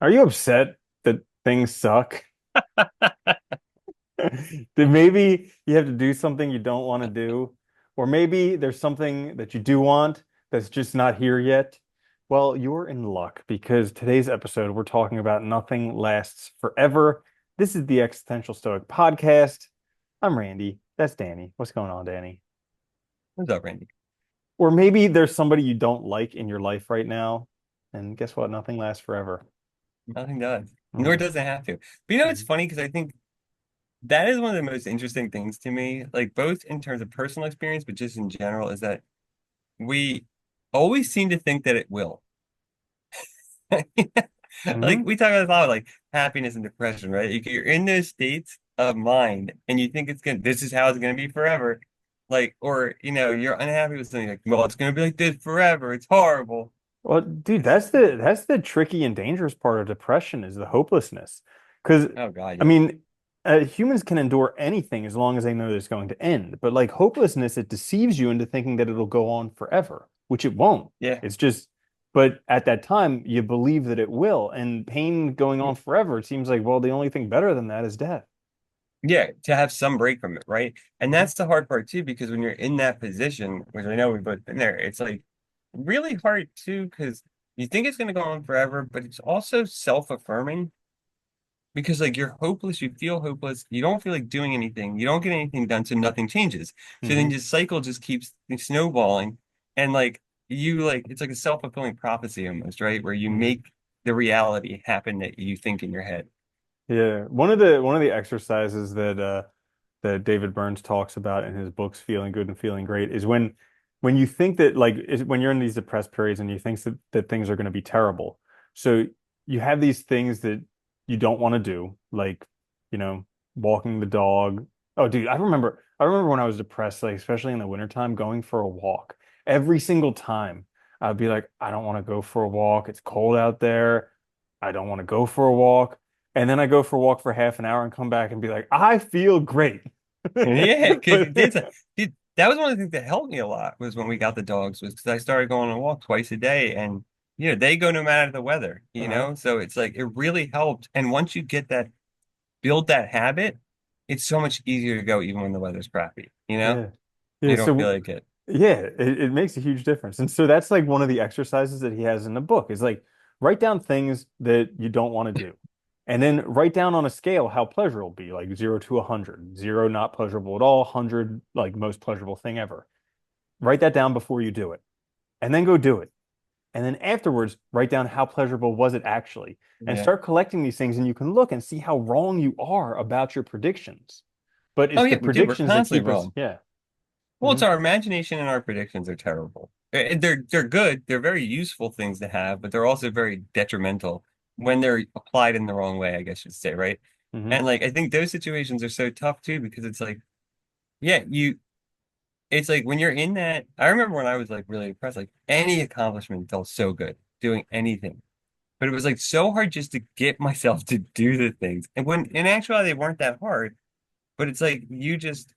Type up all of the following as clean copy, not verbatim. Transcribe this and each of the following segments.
Are you upset that things suck? That maybe you have to do something you don't want to do, or maybe there's something that you do want that's just not here yet. Well, you're in luck because today's episode we're talking about nothing lasts forever. This is the Existential Stoic podcast. I'm Randy. That's Danny. What's going on, Danny? What's up, Randy? Or maybe there's somebody you don't like in your life right now, and guess what? Nothing lasts forever. Nothing does, nor Mhm. does it have to. But it's funny because I think that is one of the most interesting things to me, like both in terms of personal experience, but just in general, is that we always seem to think that it will. Like Mhm. we talk about this a lot, like happiness and depression, right? You're in those states of mind and you think this is how it's gonna be forever. Like, or you're unhappy with something like, well, it's gonna be like this forever. It's horrible. Well, dude, that's the tricky and dangerous part of depression is the hopelessness. Because Oh God, I yeah. mean, humans can endure anything as long as they know that it's going to end. But like hopelessness, it deceives you into thinking that it'll go on forever, which it won't. Yeah. It's just, but at that time, you believe that it will. And pain going on forever, it seems like, well, the only thing better than that is death. Yeah, to have some break from it, right? And Mhm. that's the hard part too, because when you're in that position, which I know we've both been there, it's like really hard too, because you think it's going to go on forever, but it's also self-affirming because like you're hopeless, you feel hopeless, you don't feel like doing anything, you don't get anything done, so nothing changes. So then Mhm. the cycle just keeps snowballing, and like you like it's like a self-fulfilling prophecy almost, right? Where you Mhm. make the reality happen that you think in your head. Yeah, one of the exercises that David Burns talks about in his books, Feeling Good and Feeling Great, is when you think that when you're in these depressed periods and you think that things are going to be terrible. So you have these things that you don't want to do, like, you know, walking the dog. Oh, dude, I remember when I was depressed, like especially in the wintertime, going for a walk. Every single time I'd be like, I don't want to go for a walk. It's cold out there. I don't want to go for a walk. And then I go for a walk for half an hour and come back and be like, I feel great. Yeah, because But dude, that was one of the things that helped me a lot was when we got the dogs was because I started going on a walk twice a day and they go no matter the weather, uh-huh. so it's like it really helped. And once you get that build that habit, it's so much easier to go even when the weather's crappy. Yeah. Yeah. You don't feel So like it. yeah, it makes a huge difference. And so that's like one of the exercises that he has in the book is like write down things that you don't want to do. And then write down on a scale how pleasurable it'll be, like 0 to 100. 0 not pleasurable at all, 100 like most pleasurable thing ever. Write that down before you do it. And then go do it. And then afterwards, write down how pleasurable was it actually, and Yeah. start collecting these things. And you can look and see how wrong you are about your predictions. But Oh it's the yeah, we do. We're predictions that constantly keep us, wrong. yeah. Well, Hmm. it's our imagination and our predictions are terrible. They're good. They're very useful things to have, but they're also very detrimental when they're applied in the wrong way, I guess you'd say, right? Hmm. And like I think those situations are so tough too because it's like, yeah, it's like when you're in that. I remember when I was like really impressed, like any accomplishment felt so good doing anything. But it was like so hard just to get myself to do the things. And when in actuality they weren't that hard, but it's like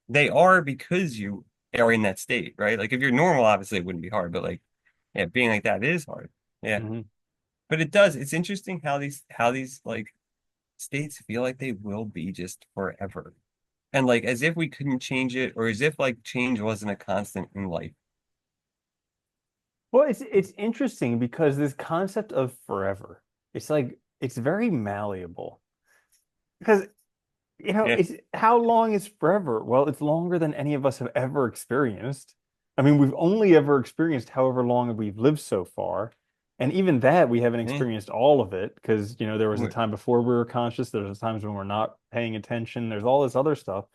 they are because you are in that state, right? Like if you're normal, obviously it wouldn't be hard, but like yeah, being like that is hard. Yeah. Hmm. But it does. It's interesting how these like states feel like they will be just forever. And like as if we couldn't change it, or as if like change wasn't a constant in life. Well, it's interesting because this concept of forever, it's like it's very malleable because Yeah. it's how long is forever? Well, it's longer than any of us have ever experienced. I mean, we've only ever experienced however long we've lived so far. And even that, we haven't Eh. experienced all of it because, there was a We- time before we were conscious. There's times when we're not paying attention. There's all this other stuff.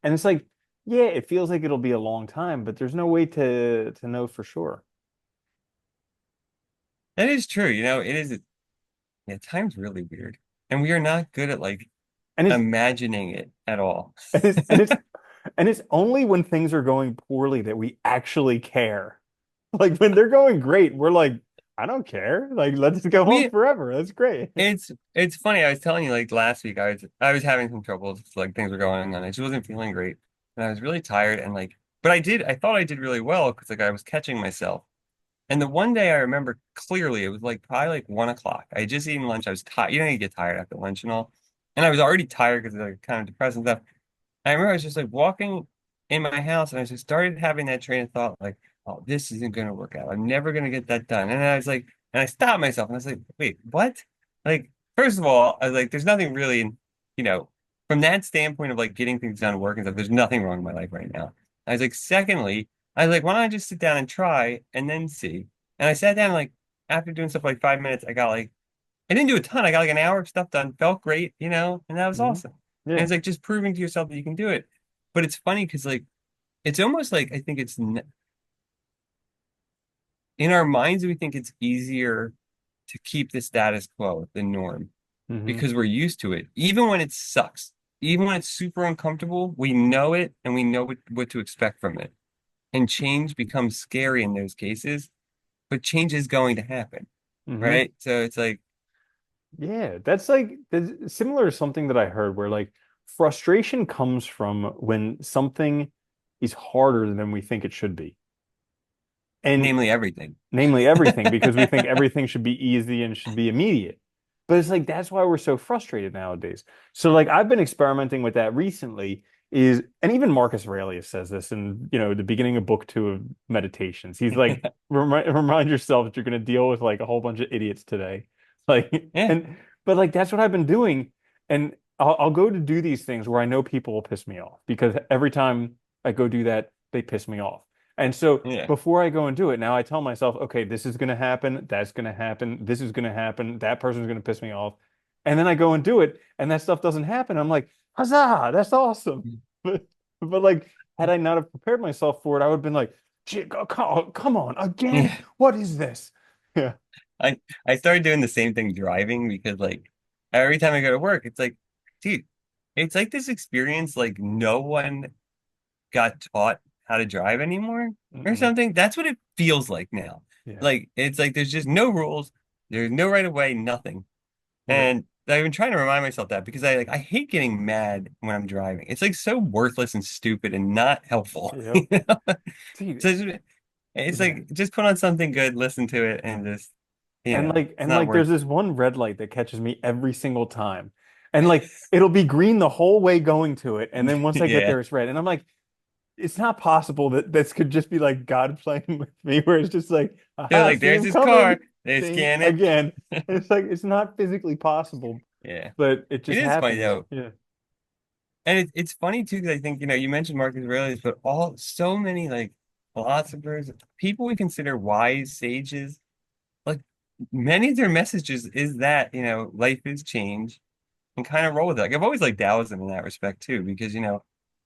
And it's like, yeah, it feels like it'll be a long time, but there's no way to know for sure. That is true. It is yeah, time's really weird. And we are not good at like And it's imagining it at all. and it's and it's and it's only when things are going poorly that we actually care. Like when they're going great, we're like, I don't care. Like, let's go on We forever. That's great. it's funny. I was telling you like last week I was having some trouble. Like things were going on. I just wasn't feeling great, and I was really tired. And like, but I thought I did really well because like I was catching myself. And the one day I remember clearly, it was like probably like 1 o'clock. I had just eaten lunch. I was tired. You know, you get tired after lunch and all. And I was already tired because like kind of depressed and stuff. I remember I was just like walking in my house and I just started having that train of thought, like, oh, this isn't going to work out. I'm never going to get that done. And I was like, and I stopped myself and I was like, wait, what? Like, first of all, I was like, there's nothing really, you know, from that standpoint of like getting things done, work and stuff, there's nothing wrong in my life right now. I was like, secondly, I was like, why don't I just sit down and try and then see? And I sat down, like, after doing stuff for like 5 minutes, I got like, I didn't do a ton. I got like an hour of stuff done, felt great, and that was Hmm. awesome. And Yeah. it's like just proving to yourself that you can do it. But it's funny because like it's almost like I think in our minds we think it's easier to keep the status quo, the norm, Hmm. because we're used to it. Even when it sucks, even when it's super uncomfortable, we know it and we know what to expect from it. And change becomes scary in those cases, but change is going to happen, Hmm. right? So it's like, Yeah, that's similar to something that I heard where like frustration comes from when something is harder than we think it should be. And namely everything. namely everything, because we think everything should be easy and should be immediate. But it's like that's why we're so frustrated nowadays. So like I've been experimenting with that recently is and even Marcus Aurelius says this in, the beginning of book 2 of Meditations. He's like, remind yourself that you're going to deal with like a whole bunch of idiots today. Like Yeah, and but like that's what I've been doing. And I'll go to do these things where I know people will piss me off because every time I go do that, they piss me off. And so yeah. before I go and do it, now I tell myself, okay, this is going to happen. That's going to happen. This is going to happen. That person's going to piss me off. And then I go and do it, and that stuff doesn't happen. I'm like, huzzah, that's awesome. But like, had I not have prepared myself for it, I would have been like, come on, again? Yeah. What is this? Yeah. I I started doing the same thing driving because like every time I go to work, it's like, dude, it's like this experience like no one got taught how to drive anymore or Mm-mm. something. That's what it feels like now. Yeah. Like it's like there's just no rules, there's no right of way, nothing. Yep. And I've been trying to remind myself that because I hate getting mad when I'm driving. It's like so worthless and stupid and not helpful. Yep. So Dude. it's Yeah. like just put on something good, listen to it, and just And like it's and not like worth. there's this one red light that catches me every single time. And like it'll be green the whole way going to it. And then once I get Yeah. there, it's red. And I'm like, it's not possible that this could just be like God playing with me, where it's just like, They're aha, like, see there's him this car. coming. They Ding scan it. again. And it's like it's not physically possible, Yeah. but it It just is funny happens. though. Yeah. And it's funny too, because I think, you mentioned Marcus Aurelius, but so many like philosophers, people we consider wise sages, like many of their messages is that, life is change and kind of roll with it. Like I've always liked Taoism in that respect too, because,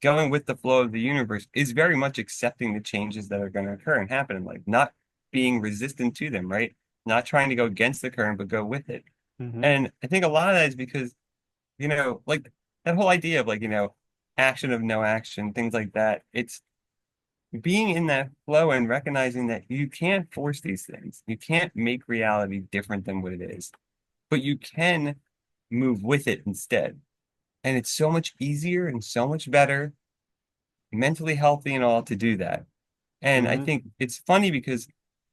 going with the flow of the universe is very much accepting the changes that are going to occur and happen in life, not being resistant to them, right? Not trying to go against the current, but go with it. Hmm. And I think a lot of that is because, like that whole idea of like, action of no action, things like that. It's being in that flow and recognizing that you can't force these things. You can't make reality different than what it is, but you can move with it instead. And it's so much easier and so much better, mentally healthy and all to do that. And I Hmm. think it's funny because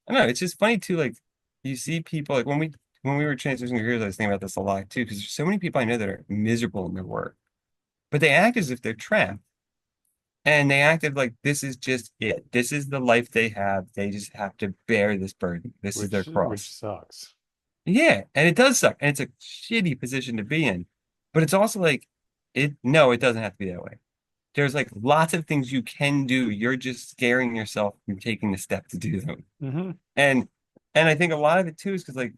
I don't know, it's just funny too, like you see people like when we were transitioning careers, I was thinking about this a lot too, because there's so many people I know that are miserable in their work, but they act as if they're trapped. And they acted like this is just it. This is the life they have. They just have to bear this burden. This is their Which cross. sucks. Yeah, and it does suck. And it's a shitty position to be in. But it's also like no, it doesn't have to be that way. There's like lots of things you can do. You're just scaring yourself from taking the step to do them. Hmm. And and I think a lot of it too is because like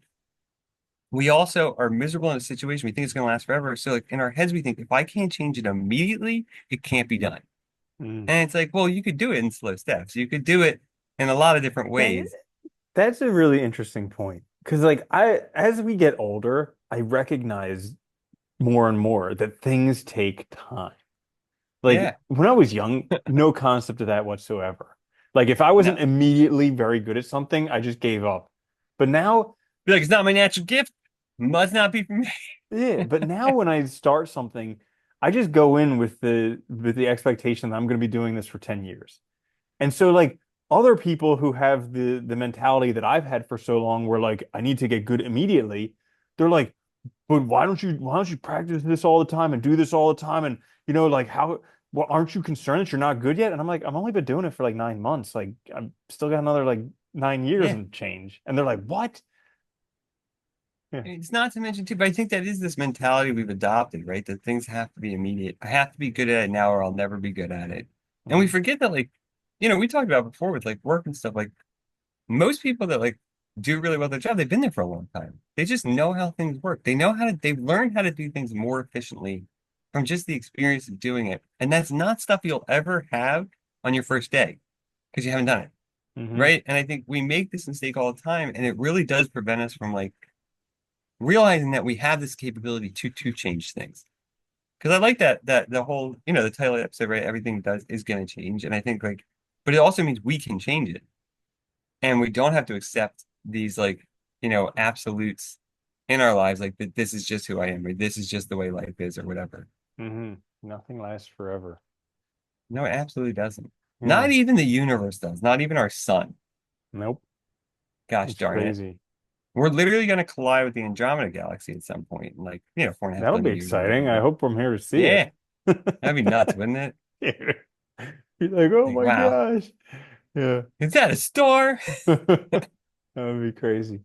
we also are miserable in a situation. We think it's gonna last forever. So like in our heads, we think if I can't change it immediately, it can't be done. Mm. And it's like, well, you could do it in slow steps. You could do it in a lot of different That, ways. that's a really interesting point. Because like as we get older, I recognize more and more that things take time. Like Yeah. when I was young, no concept of that whatsoever. Like if I wasn't No. immediately very good at something, I just gave up. But now, Be like, it's not my natural gift. Must not be for me. yeah, but now when I start something, I just go in with the expectation that I'm going to be doing this for 10 years. And so like other people who have the mentality that I've had for so long, where like I need to get good immediately, they're like, but why don't you practice this all the time and do this all the time? And like how well, aren't you concerned that you're not good yet? And I'm like, I've only been doing it for like 9 months. Like I'm still got another like 9 years Yeah. and change. And they're like, what? Yeah. It's not to mention too, but I think that is this mentality we've adopted, right? That things have to be immediate. I have to be good at it now or I'll never be good at it. And we Mhm. forget that like, we talked about before with like work and stuff, like most people that like do really well at their job, they've been there for a long time. They just know how things work. They've learned how to do things more efficiently from just the experience of doing it. And that's not stuff you'll ever have on your first day because you haven't done it, Mhm. right? And I think we make this mistake all the time, and it really does prevent us from like realizing that we have this capability to change things. Because I like that the whole, the title of the episode, right? Everything does is going to change. And I think like, but it also means we can change it. And we don't have to accept these like, absolutes in our lives, like that this is just who I am, or this is just the way life is, or whatever. Mhm. Nothing lasts forever. No, it absolutely doesn't. Yeah. Not even the universe does, not even our sun. Nope. Gosh It's darn it. crazy. We're literally going to collide with the Andromeda galaxy at some point, in like, 4.5 That'll be billion years or exciting. I whatever. hope I'm here to see it. Yeah, that'd be nuts, wouldn't it? You're like, oh Like, my wow, gosh. Yeah. is that a star? That would be crazy.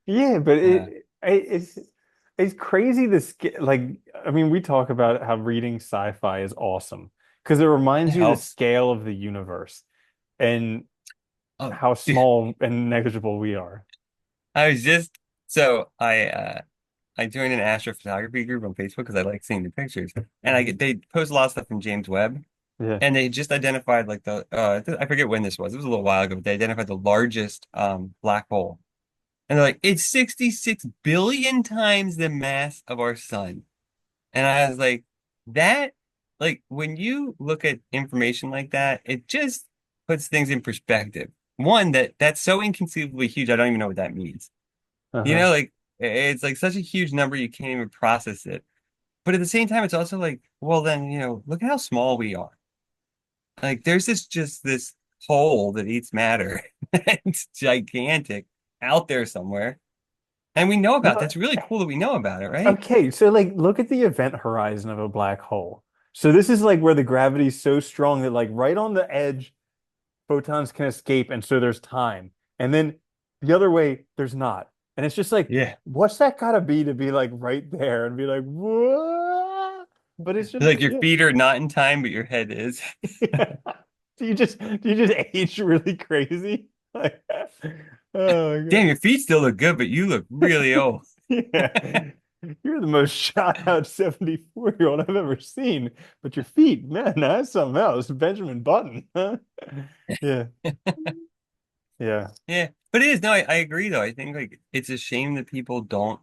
Yeah, but Uh, it's crazy this like I mean we talk about how reading sci-fi is awesome because it it reminds you the helps. scale of the universe and Oh, how dude, small and negligible we are. I was just so I joined an astrophotography group on Facebook because I like seeing the pictures, and Mhm. they post a lot of stuff from James Webb, Yeah. and they just identified like I forget when this was. It was a little while ago, but they identified the largest black hole, and they're like it's 66 billion times the mass of our sun, and I was like that like when you look at information like that, it just puts things in perspective. One that's so inconceivably huge, I don't even know what that means. Uh-huh. Like it's like such a huge number you can't even process it. But at the same time, it's also like, well, then, look at how small we are. Like there's this hole that eats matter. It's gigantic out there somewhere. And we know about it. No, That's really cool that we know about it, right? okay, so like look at the event horizon of a black hole. So this is like where the gravity is so strong that like right on the edge photons can escape, and so there's time. And then the other way, there's not. And it's just like, Yeah. what's that gotta be to be like right there and be like, what? But it's just, Like your yeah. feet are not in time, but your head is. Do you just age really crazy? Like, oh my Damn, your feet still look good, but you look really God. old. Yeah. You're the most shot out 74-year-old I've ever seen. But your feet, man, that's something else. Benjamin Button, huh? Yeah. Yeah. Yeah. But it is. No, I agree though. I think like it's a shame that people don't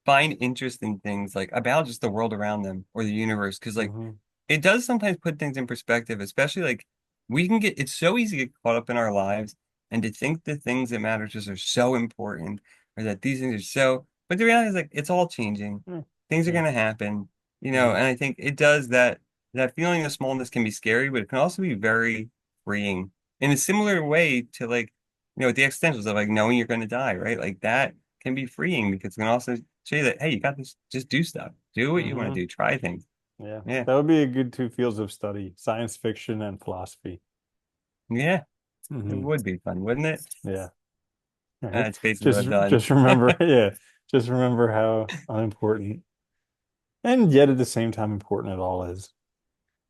find interest in things like about just the world around them or the universe because like Hmm. it does sometimes put things in perspective, especially like we can get it's so easy to get caught up in our lives and to think the things that matter to us are so important or that these things are so but the reality is like it's all changing. Yeah. Things are Yeah. gonna happen, Hmm. and I think it does that feeling of smallness can be scary, but it can also be very freeing in a similar way to like, with the existentials of like knowing you're gonna die, right? Like that can be freeing because it can also show you that, hey, you got this, just do stuff. Do what you want to Hmm. do, try things. Yeah. Yeah. That would be a good two fields of study, science fiction and philosophy. Yeah. It Hmm. would be fun, wouldn't it? Yeah. All right. It's basically what Just I've done. just remember, yeah. Just remember how unimportant and yet at the same time important it all is.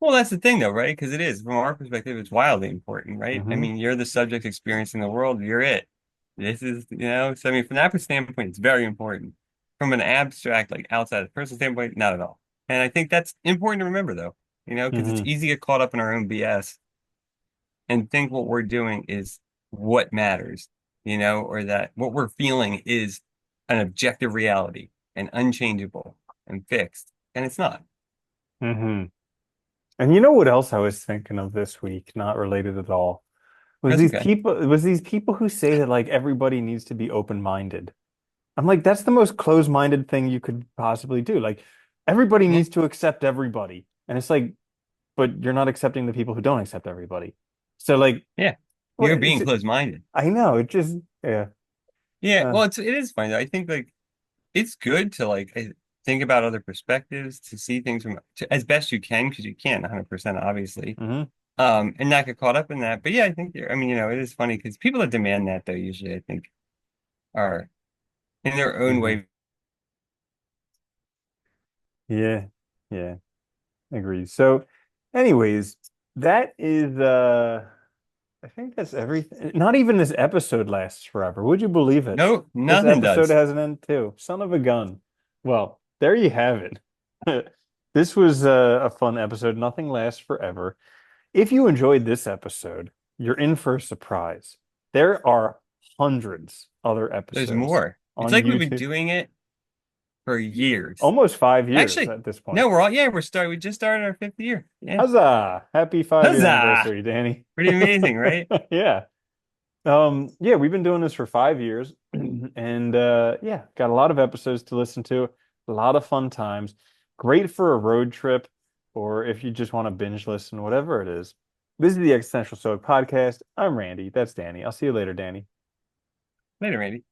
Well, that's the thing though, right? Because it is, from our perspective, it's wildly important, right? I Hmm. mean, you're the subject experiencing the world, you're it. This is, so I mean, from that standpoint, it's very important. From an abstract, like outside of the personal standpoint, not at all. And I think that's important to remember though, because it's Hmm. easy to get caught up in our own BS and think what we're doing is what matters, or that what we're feeling is an objective reality and unchangeable and fixed. And it's not. Hmm. And you know what else I was thinking of this week, not related at all, was That's these okay. people was these people who say that like everybody needs to be open-minded. I'm like, that's the most closed-minded thing you could possibly do. Like everybody Yeah. needs to accept everybody. And it's like, but you're not accepting the people who don't accept everybody. So like Yeah. Well, You're being closed-minded. I know it just yeah. Yeah, Uh, well, it is funny though. I think like it's good to like think about other perspectives, to see things from as best you can because you can't 100% obviously. mhm, And not get caught up in that. But yeah, I think I mean, it is funny because people that demand that though usually I think are in their own mhm. way. Yeah, yeah, agreed. So, anyways, that is I think that's everything. Not even this episode lasts forever. Would you believe it? No, This nothing episode does. has an end too. Son of a gun. Well, there you have it. This was a fun episode. Nothing lasts forever. If you enjoyed this episode, you're in for a surprise. There are hundreds other There's episodes more. It's on like we've been YouTube. doing it for years. Almost 5 years Actually, at this point. no, we're all yeah, we just started our fifth year. Yeah. Huzzah! Happy 5 year Huzzah! anniversary, Danny. Pretty amazing, right? Yeah. Yeah, we've been doing this for 5 years and yeah, got a lot of episodes to listen to, a lot of fun times. Great for a road trip or if you just want to binge listen, whatever it is. This is the Existential Stoic podcast. I'm Randy. That's Danny. I'll see you later, Danny. Later, maybe.